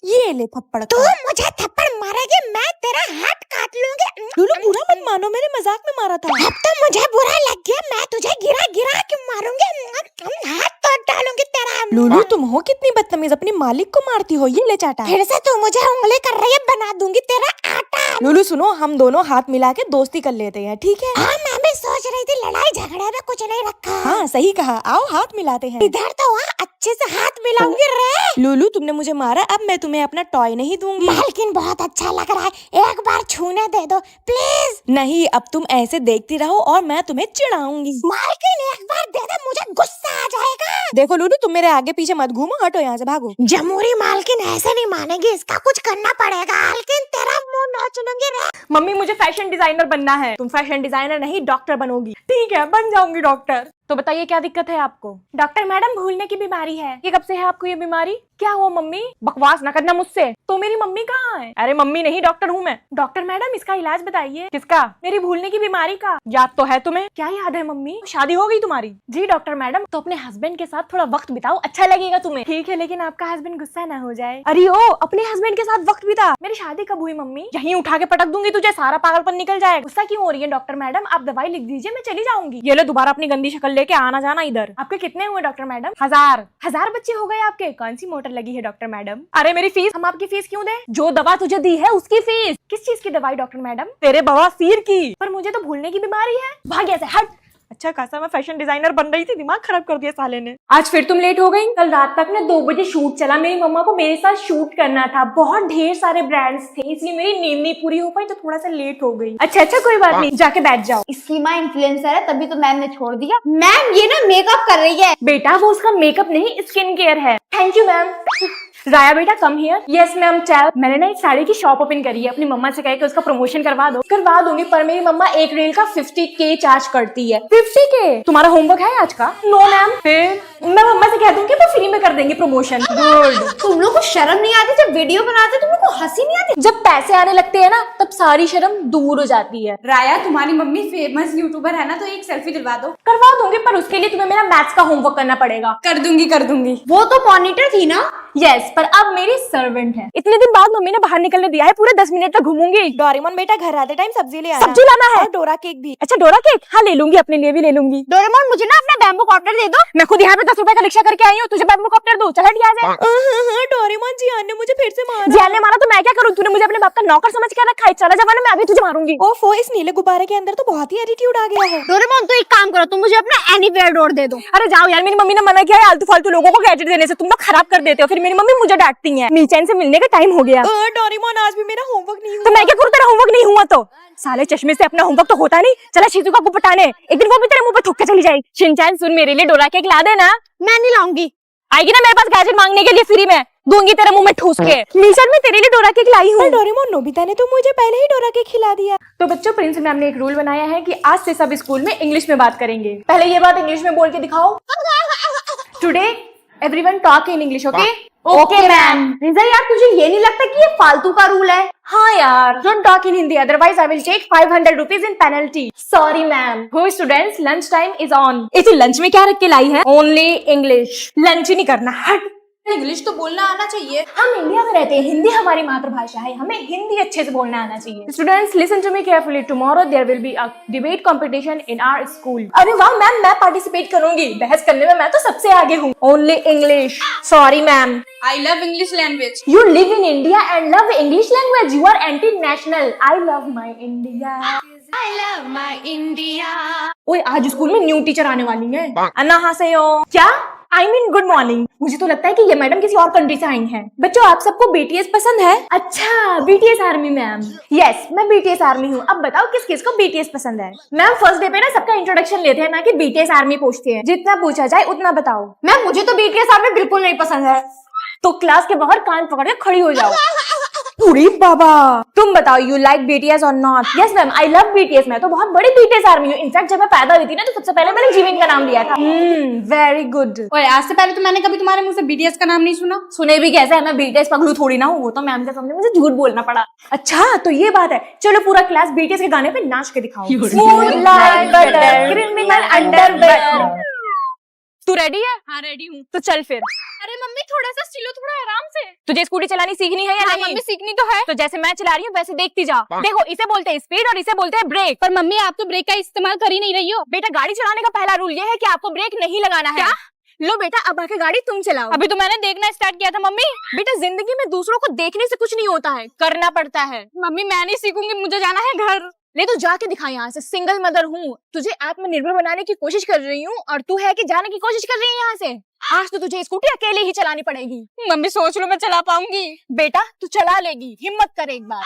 ये ले थप्पड़ तू खा। मुझे थप्पड़ मारेगी, मैं तेरा हाथ काट लूंगी। लूलू बुरा मत मानो, मैंने मजाक में मारा था। अब तो मुझे बुरा लग गया, मैं तुझे गिरा गिरा के मारूंगी, हाथ तोड़ डालूंगी तेरा। लूलू तुम हो कितनी बदतमीज, अपनी मालिक को मारती हो। ये ले चाटा। फिर से तू मुझे उंगली कर रही है, बना दूंगी तेरा आटा। लूलू सुनो, हम दोनों हाथ मिला के दोस्ती कर लेते हैं, ठीक है? हाँ मैं भी सोच रही थी, लड़ाई झगड़े में कुछ नहीं रखा। हाँ सही कहा, आओ हाथ मिलाते हैं। इधर तो वहाँ अच्छे से हाथ मिलाऊंगी रे। लूलू तुमने मुझे मारा, अब मैं तुम्हें अपना टॉय नहीं दूंगी। मालकिन बहुत अच्छा लग रहा है, एक बार छूने दे दो प्लीज। नहीं, अब तुम ऐसे देखती रहो और मैं तुम्हें चिढ़ाऊंगी। मालकिन एक बार दे दे, मुझे गुस्सा आ जाएगा। देखो लूलू, तुम मेरे आगे पीछे मत घूमो, हटो यहाँ से, भागो। जमूरी मालकिन ऐसे नहीं मानेगी, इसका कुछ करना पड़ेगा। मालकिन तेरा मुंह नोच लूंगी रे। मम्मी मुझे फैशन डिजाइनर बनना है। तुम फैशन डिजाइनर नहीं, डॉक्टर बनोगी। ठीक है, बन जाऊंगी डॉक्टर। तो बताइए क्या दिक्कत है आपको? डॉक्टर मैडम, भूलने की बीमारी है। ये कब से है आपको ये बीमारी? क्या हुआ मम्मी? बकवास ना करना मुझसे। तो मेरी मम्मी कहाँ है? अरे मम्मी नहीं, डॉक्टर हूँ मैं। डॉक्टर मैडम, इसका इलाज बताइए। किसका? मेरी भूलने की बीमारी का। याद तो है तुम्हें? क्या याद है मम्मी? शादी हो गई तुम्हारी? जी डॉक्टर मैडम। तो अपने हस्बैंड के साथ थोड़ा वक्त बिताओ, अच्छा लगेगा तुम्हें। ठीक है, लेकिन आपका हस्बैंड गुस्सा ना हो जाए। अरे ओ, अपने हस्बैंड के साथ वक्त बिता। मेरी शादी कब हुई मम्मी? यहीं उठा के पटक दूंगी तुझे, सारा पागलपन निकल जाएगा। गुस्सा क्यों हो रही है डॉक्टर मैडम? आप दवाई लिख दीजिए, मैं चली जाऊंगी। ये लो, दोबारा अपनी गंदी शक्ल लेके आना जाना इधर। आपके कितने हुए डॉक्टर मैडम? 1000। 1000 बच्चे हो गए आपके? कौन सी मोटर लगी है डॉक्टर मैडम? अरे मेरी फीस। हम आपकी फीस क्यों दें? जो दवा तुझे दी है उसकी फीस। किस चीज की दवाई डॉक्टर मैडम? तेरे बवासीर की। पर मुझे तो भूलने की बीमारी है। भाग ऐसे, हट। अच्छा खासा मैं फैशन डिजाइनर बन रही थी, दिमाग खराब कर दिया साले ने। आज फिर तुम लेट हो गई। कल रात तक ना 2 बजे शूट चला। मेरी मम्मा को मेरे साथ शूट करना था, बहुत ढेर सारे ब्रांड्स थे, इसलिए मेरी नींद नहीं पूरी हो पाई, तो थोड़ा सा लेट हो गई। अच्छा कोई बात नहीं, जाके बैठ जाओ। इसकी माँ इन्फ्लुएंसर है, तभी तो मैम ने छोड़ दिया। मैम ये ना मेकअप कर रही है। बेटा वो उसका मेकअप नहीं, स्किन केयर है। Thank you ma'am. राया बेटा come here. Yes ma'am tell. मैंने ना एक साड़ी की शॉप ओपन करी है, अपनी मम्मा से कह के उसका प्रमोशन करवा दो। करवा दूंगी, पर मेरी मम्मा एक रील का 50K चार्ज करती है। 50K? तुम्हारा होमवर्क है आज का? No ma'am. फिर मैं मम्मा से कह दूंगी वो फ्री में कर देंगे प्रमोशन। गुड। तुम लोग को शर्म नहीं आती? जब वीडियो बनाते तुम लोग को हंसी नहीं आती? जब पैसे आने लगते हैं ना, तब सारी शर्म दूर हो जाती है। राया तुम्हारी मम्मी फेमस यूट्यूबर है ना, तो एक सेल्फी दिलवा दो। करवा दूंगी, पर उसके लिए तुम्हें मेरा मैथ्स का होमवर्क करना पड़ेगा। कर दूंगी। वो तो मॉनिटर थी ना। यस, पर अब मेरी सर्वेंट है। इतने दिन बाद मम्मी ने बाहर निकलने दिया है, पूरे 10 मिनट तक घूमूंगी। डोरेमोन बेटा घर आते टाइम सब्जी ले आना। सब्जी लाना है? और डोरा केक भी। अच्छा डोरा केक, हाँ ले लूंगी, अपने लिए भी ले लूंगी। डोरेमोन मुझे ना अपना बैम्बू कॉप्टर दे दो। मैं खुद यहाँ पे 10 रुपए का रिक्शा करके आई हूँ, तुझे बैम्बू कॉप्टर दूं? चल हट यहाँ से। डोरेमोन जियान ने मुझे फिर से मारा। जियान ने मारा तो मैं क्या करूँ? तूने मुझे अपने बाप का नौकर समझ के रखा है, चला जमाना मैं अभी तुझे मारूंगी। ओफो, इस नीले गुब्बारे के अंदर तो बहुत ही एटीट्यूड आ गया है। डोरेमोन तो एक काम करो, तुम मुझे अपना एनीवेयर डोर दे दो। अरे जाओ यार, मेरी मम्मी ने मना किया है आलतू फालतू लोगों को गैजेट देने से, तुम लोग खराब कर देते हो, फिर मेरी मम्मी मुझे डांटती है। मीचैन से मिलने का टाइम हो गया। डोरेमोन आज भी मेरा होमवर्क नहीं हुआ। तो मैं क्या करूँ, तेरा होमवर्क नहीं हुआ तो? साले चश्मे से अपना होमवर्क तो होता नहीं। चला शिजुका को पटाने, एक दिन वो भी तेरे मुंह पे थूक के चली जाएगी। शिनचैन सुन, मेरे लिए डोरा केक ला देना। मैं नहीं लाऊंगी। आएगी ना मेरे पास गैजेट मांगने के लिए, फ्री में दूंगी तेरे मुंह में ठूस के। मीचैन में तेरे लिए डोरा केक लाई हूँ। डोरेमोन, नोबिता ने तो मुझे पहले ही डोरा केक खिला दिया। तो बच्चों, प्रिंस मैम ने एक रूल बनाया है कि आज से सब स्कूल में इंग्लिश में बात करेंगे। पहले ये बात इंग्लिश में बोल के दिखाओ। Today everyone talk in English, okay? Okay ma'am. Rinja यार, तुझे ये नहीं लगता कि ये फालतू का रूल है? हाँ यार, don't talk in Hindi, otherwise I will take 500 rupees in penalty. Sorry ma'am. हो students, lunch time is on. तू लंच में क्या रख के लाई है? Only English. लंच ही नहीं करना, हट। इंग्लिश तो बोलना आना चाहिए। हम इंडिया में रहते हैं, हिंदी हमारी मातृभाषा है, हमें हिंदी अच्छे से बोलना आना चाहिए। Students listen to me carefully, tomorrow there will be a debate competition in our school. अरे वाह मैम, मैं पार्टिसिपेट करूंगी। बहस करने में मैं तो सबसे आगे हूँ। Only English. Sorry ma'am. I love English language. You live in India and love English language. You are anti-national. I love my India. I love my India. ओए, आज स्कूल में न्यू टीचर आने वाली है। अन्नाहासेयो। क्या? I mean good morning. मुझे तो लगता है कि ये मैडम किसी और कंट्री से आई हैं। बच्चों, आप सबको BTS पसंद है? अच्छा, BTS आर्मी मैम। यस, मैं BTS आर्मी हूँ। अब बताओ किस किस को BTS पसंद है? मैम, फर्स्ट डे पे ना सबका इंट्रोडक्शन लेते हैं, ना कि BTS आर्मी पूछते हैं। जितना पूछा जाए उतना बताओ। मैम, मुझे तो BTS आर्मी बिल्कुल नहीं पसंद है। तो क्लास के बाहर कान पकड़ के खड़ी हो जाओ। पूरी बाबा। तुम बताओ, यू लाइक BTS और not? Yes ma'am, I love BTS। मैं तो बहुत बड़ी BTS आर्मी हूँ। इनफैक्ट जब मैं पैदा हुई थी ना, तो सबसे पहले मैंने जीवन का नाम लिया था। Very good. और आज से पहले तो मैंने कभी तुम्हारे मुंह से BTS का नाम नहीं सुना। सुने भी कैसे है, मैं BTS पगलू थोड़ी ना हूँ। वो तो मैम के सामने मुझे झूठ बोलना पड़ा। अच्छा, तो ये बात है। चलो पूरा क्लास BTS के गाने पे नाच के दिखाओ। Smooth like butter, criminal underwear। तू रेडी है? हाँ रेडी हूँ। तो चल फिर। अरे मम्मी थोड़ा सा चिलो, थोड़ा आराम से। तुझे स्कूटी चलानी सीखनी है या हाँ, नहीं? मम्मी सीखनी तो है। तो जैसे मैं चला रही हूँ वैसे देखती जा। देखो, इसे बोलते हैं स्पीड और इसे बोलते हैं ब्रेक। पर मम्मी आप तो ब्रेक का इस्तेमाल कर ही नहीं रही हो। बेटा, गाड़ी चलाने का पहला रूल ये है कि आपको ब्रेक नहीं लगाना है। क्या? लो बेटा, अब आके गाड़ी तुम चलाओ। अभी तो मैंने देखना स्टार्ट किया था मम्मी। बेटा, जिंदगी में दूसरों को देखने से कुछ नहीं होता है, करना पड़ता है। मम्मी मैं नहीं सीखूंगी, मुझे जाना है घर। ले तो जाके दिखा यहाँ से। सिंगल मदर हूँ, तुझे आत्मनिर्भर बनाने की कोशिश कर रही हूँ और तू है कि जाने की कोशिश कर रही है यहाँ से। आज तो तुझे स्कूटी अकेले ही चलानी पड़ेगी। मम्मी सोच लो मैं चला पाऊंगी। बेटा, तू चला लेगी, हिम्मत कर एक बार।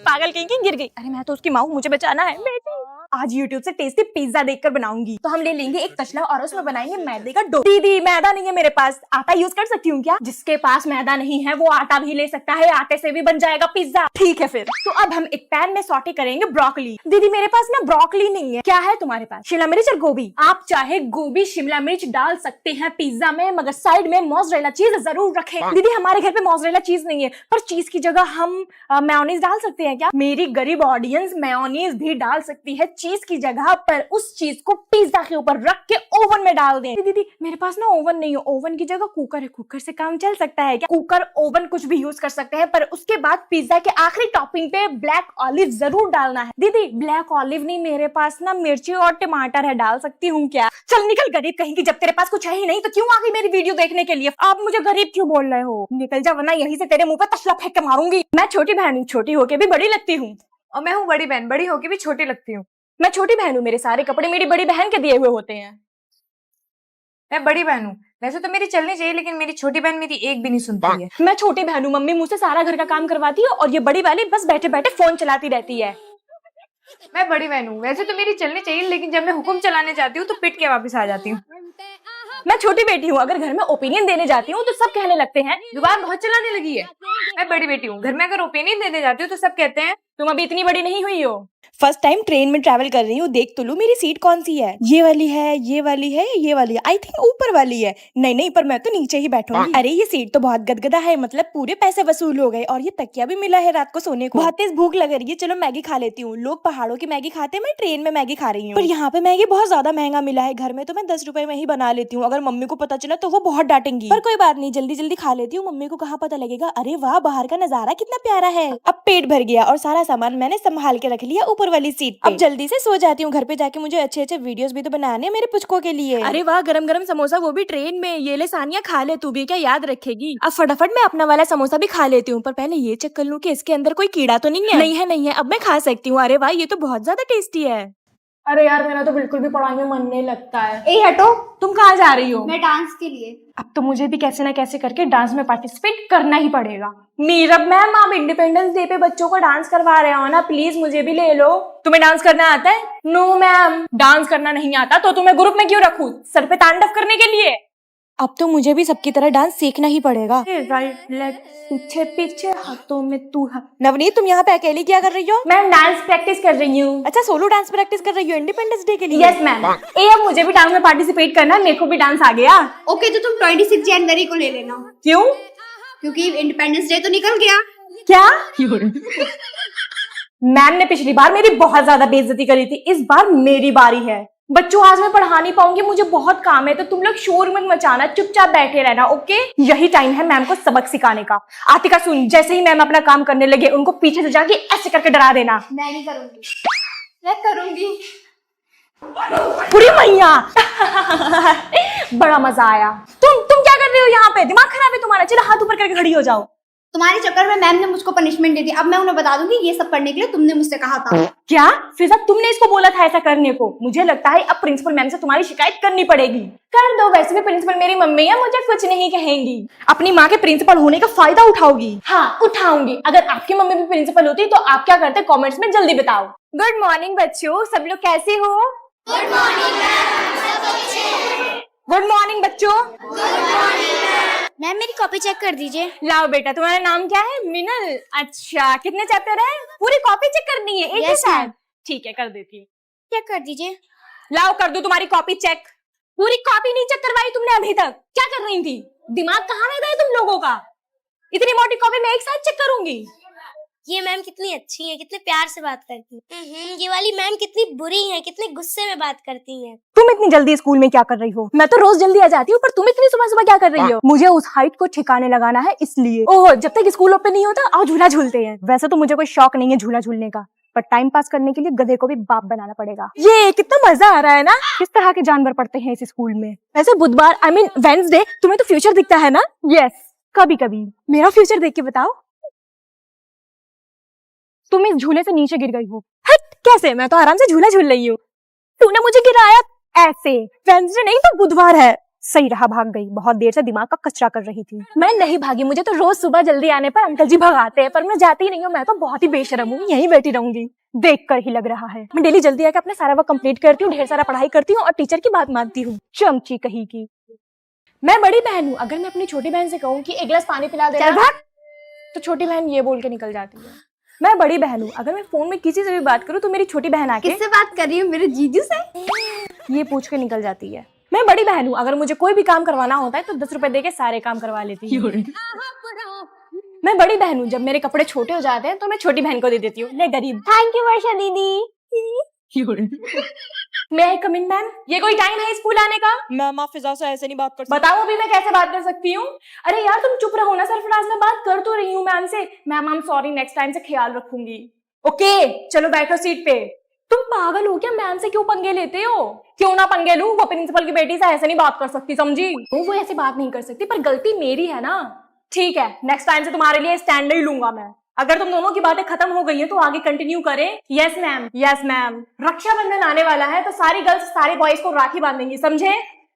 पागल कहीं की गिर गई। अरे मैं तो उसकी माँ हूँ, मुझे बचाना है। बेटी, आज YouTube से टेस्टी पिज्जा देखकर बनाऊंगी। तो हम ले लेंगे एक तसला और उसमें बनाएंगे मैदे का डो। दीदी, मैदा नहीं है मेरे पास, आटा यूज कर सकती हूँ क्या? जिसके पास मैदा नहीं है वो आटा भी ले सकता है, आटे से भी बन जाएगा पिज्जा। ठीक है फिर। तो अब हम एक पैन में सौटे करेंगे ब्रोकली। दीदी, मेरे पास ना ब्रोकली नहीं है। क्या है तुम्हारे पास? शिमला मिर्च और गोभी। आप चाहे गोभी शिमला मिर्च डाल सकते हैं पिज्जा में, मगर साइड में मोज़रेला चीज जरूर रखें। दीदी, हमारे घर पे मोज़रेला चीज नहीं है, पर चीज की जगह हम मेयोनीज डाल सकते हैं क्या? मेरी गरीब ऑडियंस मेयोनीज भी डाल सकती है चीज की जगह, पर उस चीज को पिज्जा के ऊपर रख के ओवन में डाल दें। दीदी, मेरे पास ना ओवन नहीं है, ओवन की जगह कुकर है, कुकर से काम चल सकता है क्या? कुकर, ओवन कुछ भी यूज कर सकते हैं, पर उसके बाद पिज्जा के आखिरी टॉपिंग पे ब्लैक ऑलिव जरूर डालना है। दीदी, ब्लैक ऑलिव नहीं, मेरे पास ना मिर्ची और टमाटर है, डाल सकती हूँ क्या? चल निकल गरीब कहीं की, जब तेरे पास कुछ है ही नहीं तो क्यों आ गई मेरी वीडियो देखने के लिए? आप मुझे गरीब क्यों बोल रहे हो? निकल जा, वरना यहीं से तेरे मुंह पे तसला फेंक के मारूंगी। मैं छोटी बहन हूँ, छोटी होके भी बड़ी लगती हूँ। और मैं हूँ बड़ी बहन, बड़ी होके भी छोटी लगती हूँ। मैं छोटी बहन हूँ, मेरे सारे कपड़े मेरी बड़ी बहन के दिए हुए होते हैं। मैं बड़ी बहन हूँ, वैसे तो मेरी चलनी चाहिए, लेकिन मेरी छोटी बहन मेरी एक भी नहीं सुनती है। मैं छोटी बहन हूँ, मम्मी मुझसे सारा घर का काम करवाती है और ये बड़ी वाली बस बैठे बैठे फोन चलाती रहती है। मैं बड़ी बहन हूँ, वैसे तो मेरी चलनी चाहिए, लेकिन जब मैं हुक्म चलाने जाती हूँ तो पिट के वापस आ जाती हूँ। मैं छोटी बेटी हूँ, अगर घर में ओपिनियन देने जाती हूँ तो सब कहने लगते हैं जुबान बहुत चलाने लगी है। मैं बड़ी बेटी हूँ, घर में अगर ओपिनियन देने जाती हूँ तो सब कहते हैं तुम अभी इतनी बड़ी नहीं हुई हो। फर्स्ट टाइम ट्रेन में ट्रैवल कर रही हूँ, देख तो लो मेरी सीट कौन सी है। ये वाली है, ये वाली है, ये वाली है, आई थिंक ऊपर वाली है। नहीं, पर मैं तो नीचे ही बैठूंगी। अरे ये सीट तो बहुत गदगदा है, मतलब पूरे पैसे वसूल हो गए। और ये तकिया भी मिला है रात को सोने को। बहुत तेज भूख लग रही है, चलो मैगी खा लेती हूँ। लोग पहाड़ों की मैगी खाते हैं, मैं ट्रेन में मैगी खा रही हूँ। पर यहाँ पे मैगी बहुत ज्यादा महंगा मिला है, घर में तो मैं 10 रुपए में ही बना लेती हूँ। अगर मम्मी को पता चला तो वो बहुत डांटेंगी, पर कोई बात नहीं, जल्दी जल्दी खा लेती हूँ, मम्मी को कहाँ पता लगेगा। अरे वाह, बाहर का नजारा कितना प्यारा है। अब पेट भर गया और सारा सामान मैंने संभाल के रख लिया ऊपर वाली सीट पे। अब जल्दी से सो जाती हूँ, घर पे जाके मुझे अच्छे अच्छे वीडियोस भी तो बनाने हैं मेरे पुचकों के लिए। अरे वाह, गरम गरम समोसा, वो भी ट्रेन में। ये ले सानिया, खा ले तू भी, क्या याद रखेगी? अब फटाफट मैं अपना वाला समोसा भी खा लेती हूँ, पर पहले ये चेक कर लूँ कि इसके अंदर कोई कीड़ा तो नहीं है। नहीं है, अब मैं खा सकती हूँ। अरे वाह, ये तो बहुत ज्यादा टेस्टी है। अरे यार, मेरा तो बिल्कुल भी पढ़ाई में मन नहीं लगता है। ए हटो, तुम कहाँ जा रही हो? मैं डांस के लिए। अब तो मुझे भी कैसे ना कैसे करके डांस में पार्टिसिपेट करना ही पड़ेगा। मीरब मैम, आप इंडिपेंडेंस डे पे बच्चों को डांस करवा रहे हो ना, प्लीज मुझे भी ले लो। तुम्हें डांस करना आता है? नो मैम, डांस करना नहीं आता तो तुम्हें ग्रुप में क्यों रखूं? सर पे तांडव करने के लिए? अब तो मुझे भी सबकी तरह डांस सीखना ही पड़ेगा। राइट लेग पीछे पीछे, हाथों में तू हाथ। नवनीत, तुम यहाँ पे अकेली क्या कर रही हो? मैम, डांस प्रैक्टिस कर रही हूँ। अच्छा, सोलो डांस प्रैक्टिस कर रही हो इंडिपेंडेंस डे के लिए? Yes ma'am. अब मुझे भी डांस में पार्टिसिपेट करना है, मेरे को भी डांस आ गया। ओके, तो तुम 26 जनवरी को ले लेना, क्यों? क्योंकि इंडिपेंडेंस डे तो निकल गया। क्या? मैम ने पिछली बार मेरी बहुत ज्यादा बेइज्जती करी थी, इस बार मेरी बारी है। बच्चों, आज मैं पढ़ा नहीं पाऊंगी, मुझे बहुत काम है, तो तुम लोग शोर मत मचाना, चुपचाप बैठे रहना, ओके? यही टाइम है मैम को सबक सिखाने का। आतिका सुन, जैसे ही मैम अपना काम करने लगे उनको पीछे से जाके ऐसे करके डरा देना। मैं नहीं करूंगी, मैं करूंगी। पूरी मैया। बड़ा मजा आया। तुम क्या कर रही हो यहाँ पे? दिमाग खराब है तुम्हारा? चलो हाथ ऊपर करके खड़ी हो जाओ। तुम्हारे चक्कर में मैम ने मुझको पनिशमेंट दे दी। अब मैं उन्हें बता दूंगी ये सब करने के लिए तुमने मुझसे कहा था। क्या फिजा, तुमने इसको बोला था ऐसा करने को? मुझे लगता है अब प्रिंसिपल मैम से तुम्हारी शिकायत करनी पड़ेगी। कर दो, वैसे भी प्रिंसिपल मेरी मम्मी है, मुझे कुछ नहीं कहेंगी। अपनी माँ के प्रिंसिपल होने का फायदा उठाओगी? हाँ, उठाऊंगी। अगर आपकी मम्मी भी प्रिंसिपल होती तो आप क्या करते, कॉमेंट्स में जल्दी बताओ। गुड मॉर्निंग बच्चों, सब लोग कैसे हो? गुड मॉर्निंग बच्चों। मैम, मेरी कॉपी चेक कर दीजिए। लाओ बेटा, तुम्हारा नाम क्या है? मिनल। अच्छा, कितने चैप्टर है? पूरी कॉपी चेक करनी है एक ही साथ? ठीक है, कर देती हूँ। चेक कर दीजिए। लाओ, कर दो तुम्हारी कॉपी चेक। पूरी कॉपी नहीं चेक करवाई तुमने अभी तक? क्या कर रही थी? दिमाग कहाँ में गए तुम लोगों का? इतनी मोटी कॉपी मैं एक साथ चेक करूंगी? ये मैम कितनी अच्छी है, कितने प्यार से बात करती है। ये वाली मैम कितनी बुरी है, कितने गुस्से में बात करती है। तुम इतनी जल्दी स्कूल में क्या कर रही हो? मैं तो रोज जल्दी आ जाती हूँ, पर तुम इतनी सुबह सुबह क्या कर रही हो? मुझे उस हाइट को ठिकाने लगाना है इसलिए। ओह, जब तक स्कूल ओपन नहीं होता आओ झूला झूलते हैं। वैसे तो मुझे कोई शौक नहीं है झूला झूलने का, पर टाइम पास करने के लिए गधे को भी बाप बनाना पड़ेगा। ये कितना मजा आ रहा है ना। किस तरह के जानवर पढ़ते हैं इस स्कूल में? वैसे बुधवार आई मीन वेडनेसडे तुम्हें तो फ्यूचर दिखता है ना? यस, कभी कभी। मेरा फ्यूचर देख के बताओ। तुम इस झूले से नीचे गिर गई हो। हट, कैसे? मैं तो आराम से झूला झूल रही हूँ। तूने मुझे गिराया ऐसे। वेडनेसडे नहीं तो बुधवार है। सही रहा, भाग गई। बहुत देर से दिमाग का कचरा कर रही थी। मैं नहीं भागी, मुझे तो रोज सुबह जल्दी आने पर अंकल जी भगाते हैं, पर मैं जाती नहीं हूँ। मैं तो बहुत ही बेशरम हूँ, यहीं बैठी रहूंगी। देख कर ही लग रहा है। मैं डेली जल्दी आकर अपना सारा वर्क कंप्लीट करती हूँ, ढेर सारा पढ़ाई करती हूँ और टीचर की बात मानती हूँ। चमची कहीं की। मैं बड़ी बहन हूँ, अगर मैं अपनी छोटी बहन से कहूँ कि एक गिलास पानी पिला दे, तो छोटी बहन ये बोल के निकल जाती है। मैं बड़ी बहन हूँ, अगर मैं फोन में किसी से भी बात करूँ तो मेरी छोटी बहन आके किससे बात कर रही हूँ? मेरे जीजू से। ये पूछ के निकल जाती है। मैं बड़ी बहन हूँ, अगर मुझे कोई भी काम करवाना होता है तो 10 रुपए दे के सारे काम करवा लेती हूँ। मैं बड़ी बहन हूँ, जब मेरे कपड़े छोटे हो जाते हैं तो मैं छोटी बहन को दे देती हूँ। ले गरीब। थैंक यू वर्षा दीदी। मैं आई कम इन मैम? ये कोई टाइम है स्कूल आने का? मैम आप फिजा से ऐसे नहीं बात कर सकती। बताओ अभी मैं कैसे बात कर सकती हूँ? अरे यार तुम चुप रहो ना, सरफराज मैं बात कर तो रही हूँ मैम से। Ma'am I am sorry, next time से ख्याल रखूंगी। ओके चलो बैठो सीट पे। तुम पागल हो क्या? मैम से क्यों पंगे लेते हो? क्यों ना पंगे लूं, वो प्रिंसिपल की बेटी से ऐसे नहीं बात कर सकती, समझी? वो ऐसे बात नहीं कर सकती, पर गलती मेरी है ना। ठीक है, नेक्स्ट टाइम से तुम्हारे लिए स्टैंड नहीं लूंगा मैं। अगर तुम दोनों की बातें खत्म हो गई है तो आगे कंटिन्यू करें। Yes ma'am, yes ma'am. Raksha Bandhan आने वाला है तो सारी गर्ल्स सारे बॉयज को राखी बांधेंगी, समझे?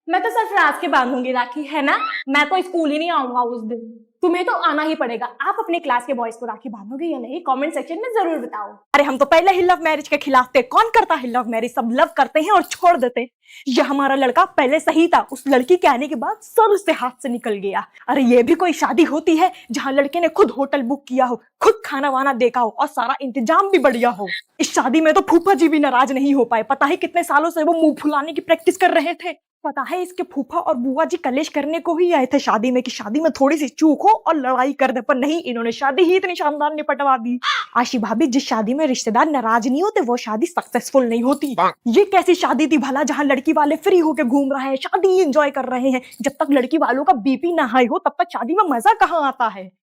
मैं तो सरफराज के बांधूंगी राखी, है ना? मैं तो स्कूल ही नहीं आऊंगा उस दिन। तुम्हें तो आना ही पड़ेगा। आप अपने क्लास के बॉयज को राखी बांधोगे या नहीं? कमेंट सेक्शन में जरूर बताओ। अरे हम तो पहले ही लव मैरिज के खिलाफ थे। कौन करता है लव मैरिज? सब लव करते हैं और छोड़ देते हैं। ये हमारा लड़का पहले सही था, उस लड़की के आने के बाद सब उससे हाथ से निकल गया। अरे ये भी कोई शादी होती है जहाँ लड़के ने खुद होटल बुक किया हो, खुद खाना वाना देखा हो और सारा इंतजाम भी बढ़िया हो। इस शादी में तो फूफा जी भी नाराज नहीं हो पाए। पता है कितने सालों से वो मुंह फुलाने की प्रैक्टिस कर रहे थे। पता है इसके फूफा और बुआ जी कलेश करने को ही आए थे शादी में कि शादी में थोड़ी सी चूक हो और लड़ाई कर दे, पर नहीं, इन्होंने शादी ही इतनी शानदार निपटवा दी। आशी भाभी, जिस शादी में रिश्तेदार नाराज नहीं होते वो शादी सक्सेसफुल नहीं होती। ये कैसी शादी थी भला जहाँ लड़की वाले फ्री होके घूम रहे हैं, शादी एंजॉय कर रहे हैं? जब तक लड़की वालों का बीपी ना हाई हो तब तक शादी में मजा कहाँ आता है?